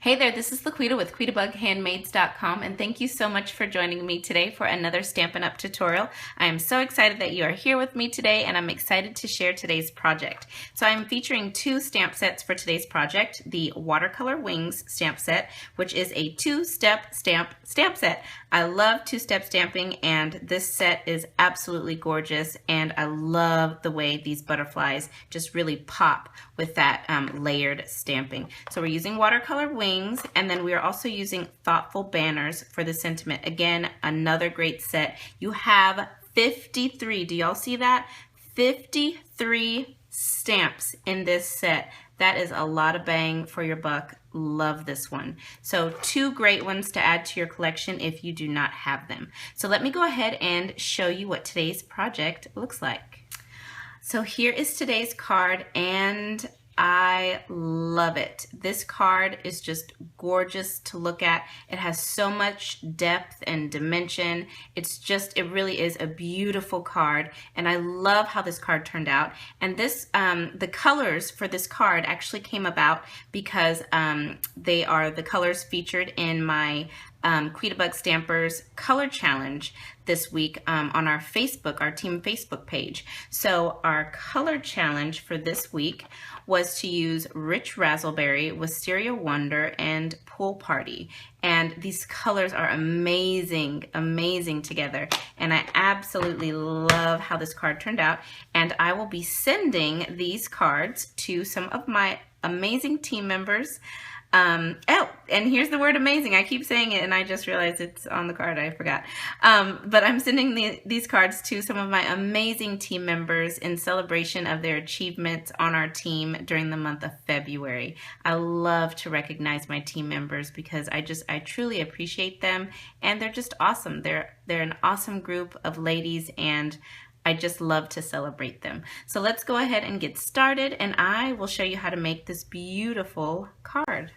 Hey there, this is LaQuita with QuitabugHandmades.com, and thank you so much for joining me today for another Stampin' Up! Tutorial. I am so excited that you are here with me today, and I'm excited to share today's project. So I'm featuring two stamp sets for today's project, the Watercolor Wings stamp set, which is a two-step stamp set. I love two-step stamping, and this set is absolutely gorgeous, and I love the way these butterflies just really pop with that layered stamping. So we're using Watercolor Wings, and then we are also using Thoughtful Banners for the sentiment. Again, another great set. You have 53, do y'all see that? 53 stamps in this set. That is a lot of bang for your buck. Love this one. So two great ones to add to your collection if you do not have them. So let me go ahead and show you what today's project looks like. So here is today's card, and I love it. This card is just gorgeous to look at. It has so much depth and dimension. It really is a beautiful card, and I love how this card turned out. And this, the colors for this card actually came about because they are the colors featured in my Quitabug Stamper's Color Challenge this week on our team Facebook page. So our color challenge for this week was to use Rich Razzleberry, Wisteria Wonder, and Pool Party. And these colors are amazing, amazing together. And I absolutely love how this card turned out. And I will be sending these cards to some of my amazing team members. Oh, and here's the word amazing. I keep saying it and I just realized it's on the card. I forgot. But I'm sending these cards to some of my amazing team members in celebration of their achievements on our team during the month of February. I love to recognize my team members because I truly appreciate them, and they're just awesome. They're an awesome group of ladies, and I just love to celebrate them. So let's go ahead and get started, and I will show you how to make this beautiful card.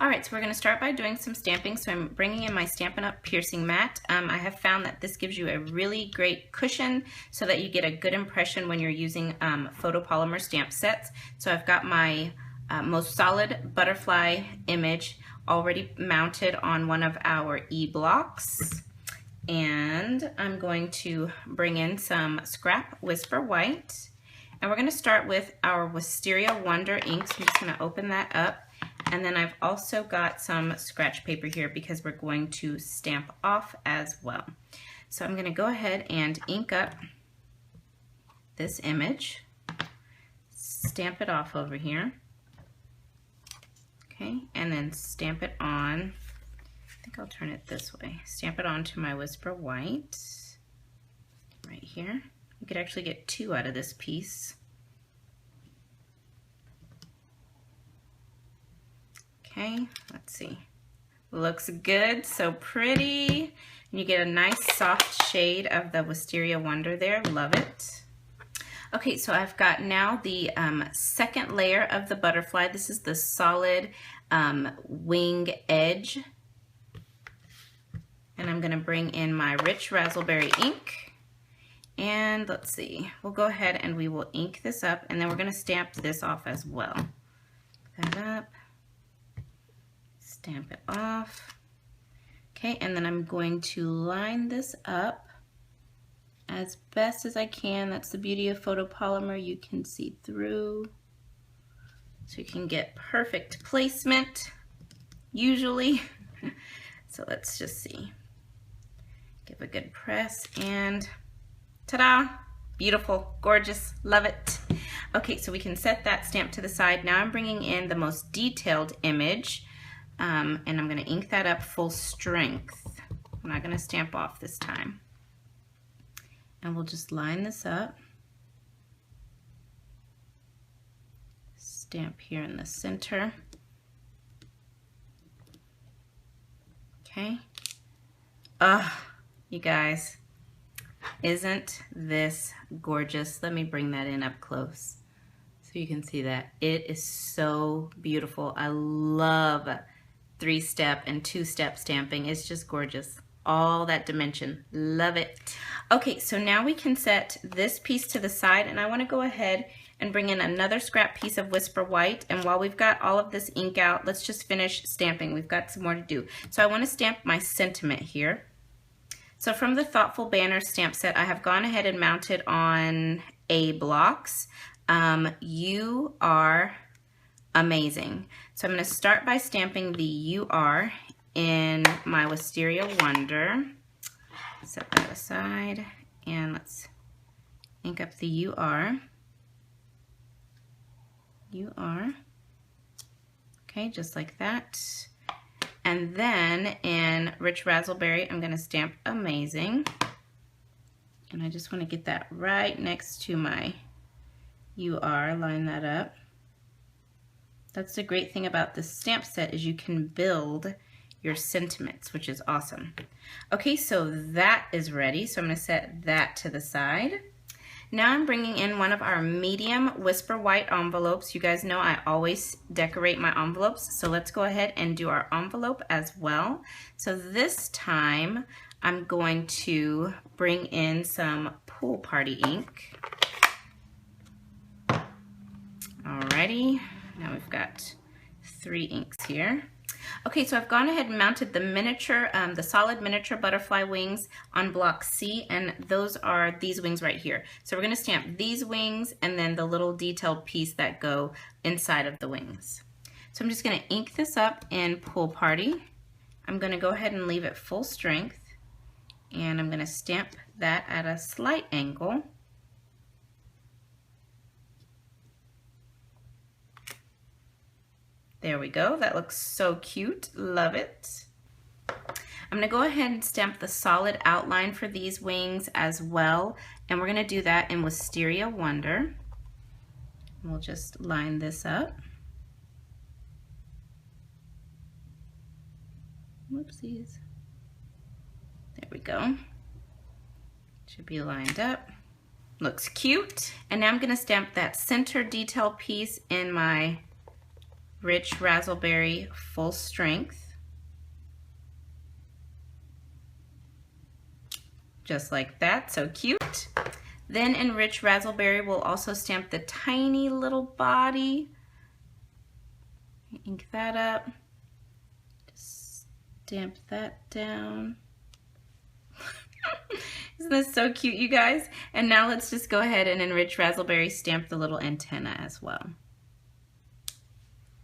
All right, so we're going to start by doing some stamping. So I'm bringing in my Stampin' Up! Piercing mat. I have found that this gives you a really great cushion so that you get a good impression when you're using photopolymer stamp sets. So I've got my most solid butterfly image already mounted on one of our E-blocks. And I'm going to bring in some Scrap Whisper White. And we're going to start with our Wisteria Wonder ink. So I'm just going to open that up. And then I've also got some scratch paper here because we're going to stamp off as well. So I'm going to go ahead and ink up this image, stamp it off over here, okay, and then stamp it on. I think I'll turn it this way. Stamp it onto my Whisper White right here. You could actually get two out of this piece. Okay, let's see. Looks good, so pretty. And you get a nice soft shade of the Wisteria Wonder there. Love it. Okay, so I've got now the second layer of the butterfly. This is the solid wing edge. And I'm going to bring in my Rich Razzleberry ink. And let's see, we'll go ahead and we will ink this up, and then we're going to stamp this off as well. That up. Stamp it off. Okay, and then I'm going to line this up as best as I can. That's the beauty of photopolymer. You can see through. So you can get perfect placement, usually. So let's just see. Give a good press, and ta-da! Beautiful, gorgeous, love it. Okay, so we can set that stamp to the side. Now I'm bringing in the most detailed image. And I'm going to ink that up full strength. I'm not going to stamp off this time. And we'll just line this up. Stamp here in the center. Okay. You guys, isn't this gorgeous? Let me bring that in up close so you can see that. It is so beautiful. I love three-step and two-step stamping. It's just gorgeous. All that dimension. Love it. Okay, so now we can set this piece to the side, and I want to go ahead and bring in another scrap piece of Whisper White. And while we've got all of this ink out, let's just finish stamping. We've got some more to do. So I want to stamp my sentiment here. So from the Thoughtful Banner stamp set, I have gone ahead and mounted on A blocks. You are amazing. So I'm going to start by stamping the You Are in my Wisteria Wonder. Set that aside and let's ink up the You Are. You Are. Okay, just like that. And then in Rich Razzleberry, I'm going to stamp Amazing. And I just want to get that right next to my You Are, line that up. That's the great thing about this stamp set is you can build your sentiments, which is awesome. Okay, so that is ready. So I'm going to set that to the side. Now I'm bringing in one of our medium Whisper White envelopes. You guys know I always decorate my envelopes, so let's go ahead and do our envelope as well. So this time I'm going to bring in some Pool Party ink. Alrighty, now we've got 3 inks here. Okay, so I've gone ahead and mounted the miniature, the solid miniature butterfly wings on block C, and those are these wings right here. So we're going to stamp these wings and then the little detailed piece that go inside of the wings. So I'm just going to ink this up in Pool Party. I'm going to go ahead and leave it full strength, and I'm going to stamp that at a slight angle. There we go. That looks so cute. Love it. I'm going to go ahead and stamp the solid outline for these wings as well. And we're going to do that in Wisteria Wonder. We'll just line this up. Whoopsies. There we go. Should be lined up. Looks cute. And now I'm going to stamp that center detail piece in my Rich Razzleberry Full Strength. Just like that, so cute. Then in Rich Razzleberry, we'll also stamp the tiny little body. Ink that up. Just stamp that down. Isn't this so cute, you guys? And now let's just go ahead and in Rich Razzleberry stamp the little antenna as well.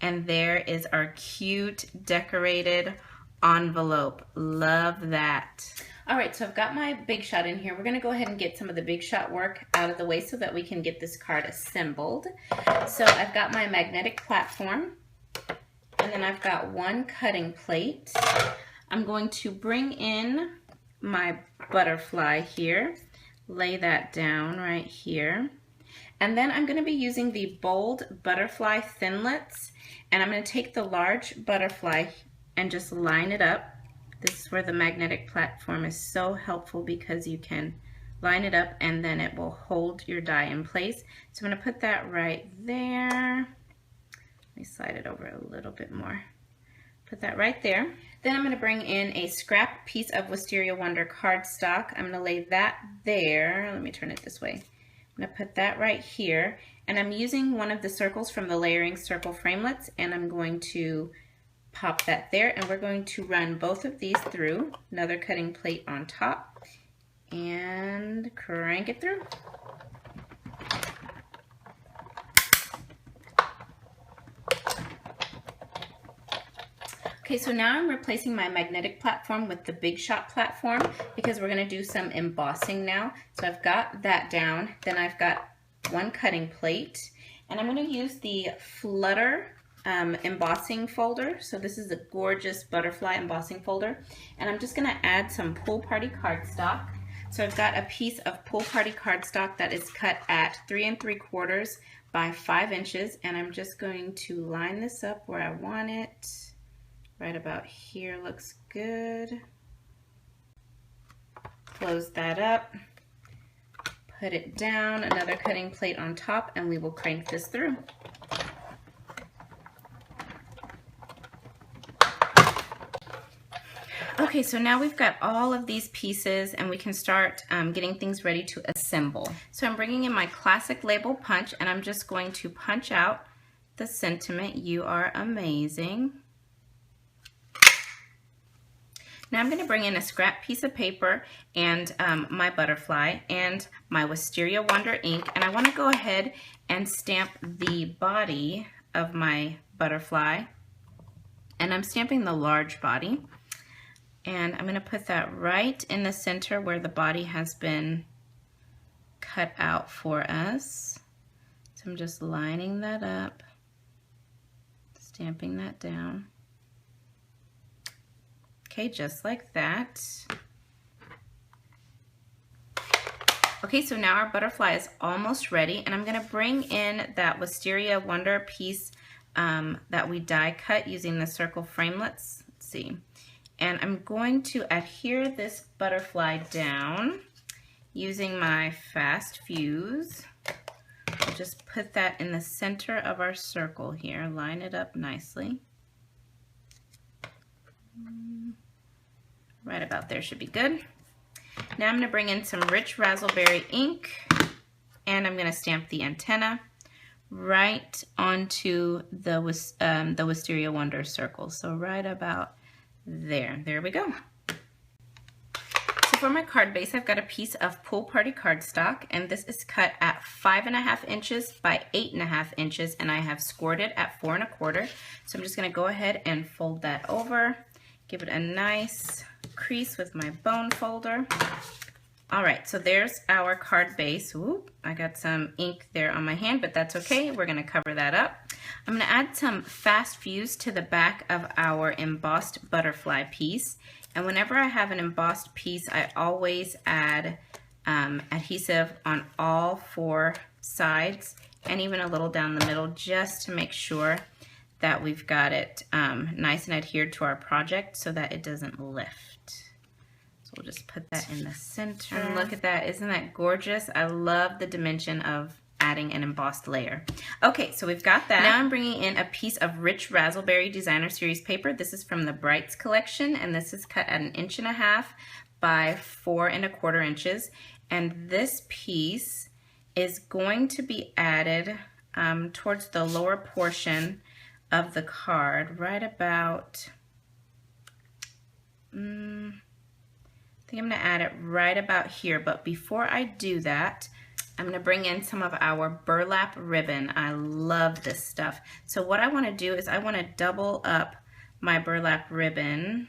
And there is our cute decorated envelope. Love that. All right, so I've got my Big Shot in here. We're gonna go ahead and get some of the Big Shot work out of the way so that we can get this card assembled. So I've got my magnetic platform, and then I've got one cutting plate. I'm going to bring in my butterfly here, lay that down right here. And then I'm going to be using the Bold Butterfly Thinlits, and I'm going to take the large butterfly and just line it up. This is where the magnetic platform is so helpful because you can line it up and then it will hold your die in place. So I'm going to put that right there. Let me slide it over a little bit more. Put that right there. Then I'm going to bring in a scrap piece of Wisteria Wonder cardstock. I'm going to lay that there. Let me turn it this way. I'm going to put that right here, and I'm using one of the circles from the Layering Circle Framelits, and I'm going to pop that there, and we're going to run both of these through, another cutting plate on top, and crank it through. Okay, so now I'm replacing my magnetic platform with the Big Shot platform because we're going to do some embossing now. So I've got that down, then I've got one cutting plate, and I'm going to use the Flutter embossing folder. So this is a gorgeous butterfly embossing folder, and I'm just going to add some Pool Party cardstock. So I've got a piece of Pool Party cardstock that is cut at 3 3/4 by 5 inches, and I'm just going to line this up where I want it. Right about here looks good. Close that up, put it down, another cutting plate on top, and we will crank this through. Okay, Okay, so now we've got all of these pieces and we can start getting things ready to assemble. So I'm bringing in my classic label punch and I'm just going to punch out the sentiment, "You are amazing." Now I'm going to bring in a scrap piece of paper and my butterfly and my Wisteria Wonder ink, and I want to go ahead and stamp the body of my butterfly, and I'm stamping the large body, and I'm going to put that right in the center where the body has been cut out for us. So I'm just lining that up, stamping that down. Okay, just like that. Okay, so now our butterfly is almost ready, and I'm going to bring in that Wisteria Wonder piece that we die cut using the circle framelets. Let's see. And I'm going to adhere this butterfly down using my fast fuse. I'll just put that in the center of our circle here, line it up nicely. Right about there should be good. Now I'm going to bring in some rich raspberry ink and I'm going to stamp the antenna right onto the Wisteria Wonder circle. So right about there. There we go. So for my card base, I've got a piece of Pool Party cardstock, and this is cut at 5.5 inches by 8.5 inches, and I have scored it at 4 1/4. So I'm just going to go ahead and fold that over, give it a nice crease with my bone folder. All right, so there's our card base. Ooh, I got some ink there on my hand, but that's okay. We're gonna cover that up. I'm gonna add some fast fuse to the back of our embossed butterfly piece. And whenever I have an embossed piece, I always add adhesive on all 4 sides and even a little down the middle, just to make sure that we've got it nice and adhered to our project so that it doesn't lift. So we'll just put that in the center. And look at that, isn't that gorgeous? I love the dimension of adding an embossed layer. Okay, so we've got that. Now I'm bringing in a piece of rich raspberry designer series paper. This is from the Brights collection, and this is cut at 1.5 inches by 4 1/4 inches. And this piece is going to be added towards the lower portion of the card, right about, I think I'm going to add it right about here, but before I do that, I'm going to bring in some of our burlap ribbon. I love this stuff. So what I want to do is I want to double up my burlap ribbon.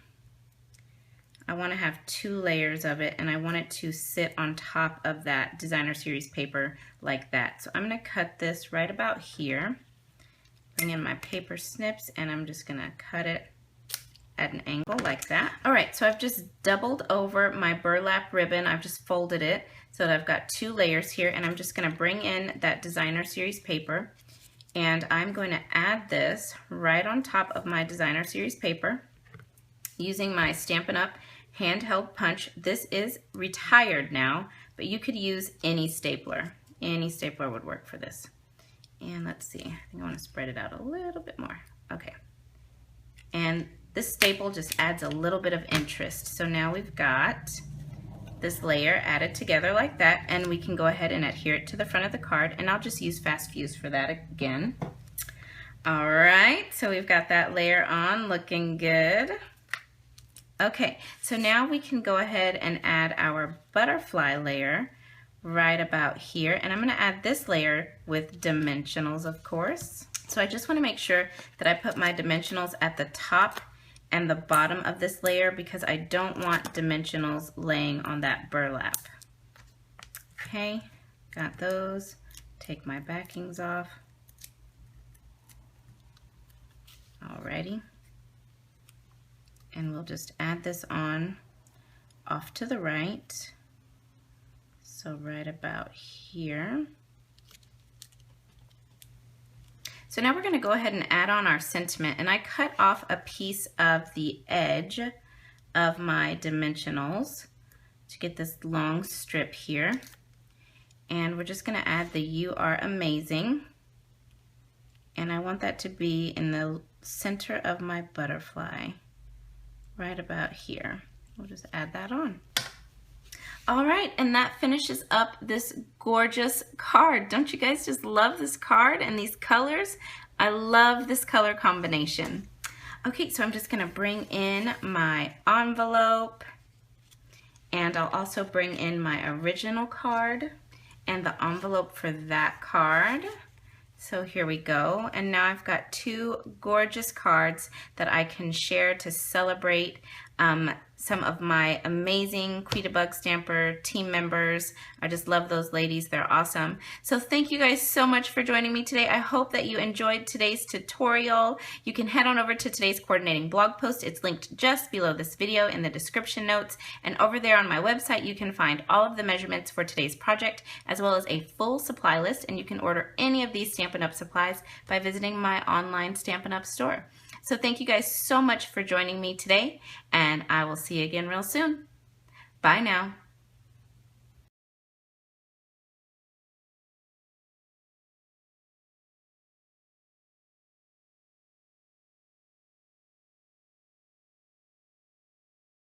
I want to have 2 layers of it, and I want it to sit on top of that designer series paper like that. So I'm going to cut this right about here. Bring in my paper snips, and I'm just going to cut it at an angle like that. All right, so I've just doubled over my burlap ribbon. I've just folded it so that I've got 2 layers here, and I'm just going to bring in that designer series paper, and I'm going to add this right on top of my designer series paper using my Stampin' Up handheld punch. This is retired now, but you could use any stapler. Any stapler would work for this. And let's see, I think I want to spread it out a little bit more. Okay. And this staple just adds a little bit of interest. So now we've got this layer added together like that, and we can go ahead and adhere it to the front of the card, and I'll just use fast fuse for that again. All right, so we've got that layer on, looking good. Okay, so now we can go ahead and add our butterfly layer right about here, and I'm going to add this layer with dimensionals, of course. So I just want to make sure that I put my dimensionals at the top and the bottom of this layer because I don't want dimensionals laying on that burlap. Okay, got those. Take my backings off. Alrighty. And we'll just add this on off to the right. So right about here. So now we're going to go ahead and add on our sentiment, and I cut off a piece of the edge of my dimensionals to get this long strip here, and we're just going to add the "You are amazing," and I want that to be in the center of my butterfly, right about here. we'll just add that on. All right, and that finishes up this gorgeous card. Don't you guys just love this card and these colors? I love this color combination. Okay, so I'm just gonna bring in my envelope, and I'll also bring in my original card and the envelope for that card. So here we go, and now I've got two gorgeous cards that I can share to celebrate some of my amazing Quitabug Stamper team members. I just love those ladies, they're awesome. So thank you guys so much for joining me today. I hope that you enjoyed today's tutorial. You can head on over to today's coordinating blog post. It's linked just below this video in the description notes. And over there on my website, you can find all of the measurements for today's project, as well as a full supply list. And you can order any of these Stampin' Up! Supplies by visiting my online Stampin' Up! Store. So thank you guys so much for joining me today, and I will see you again real soon. Bye now.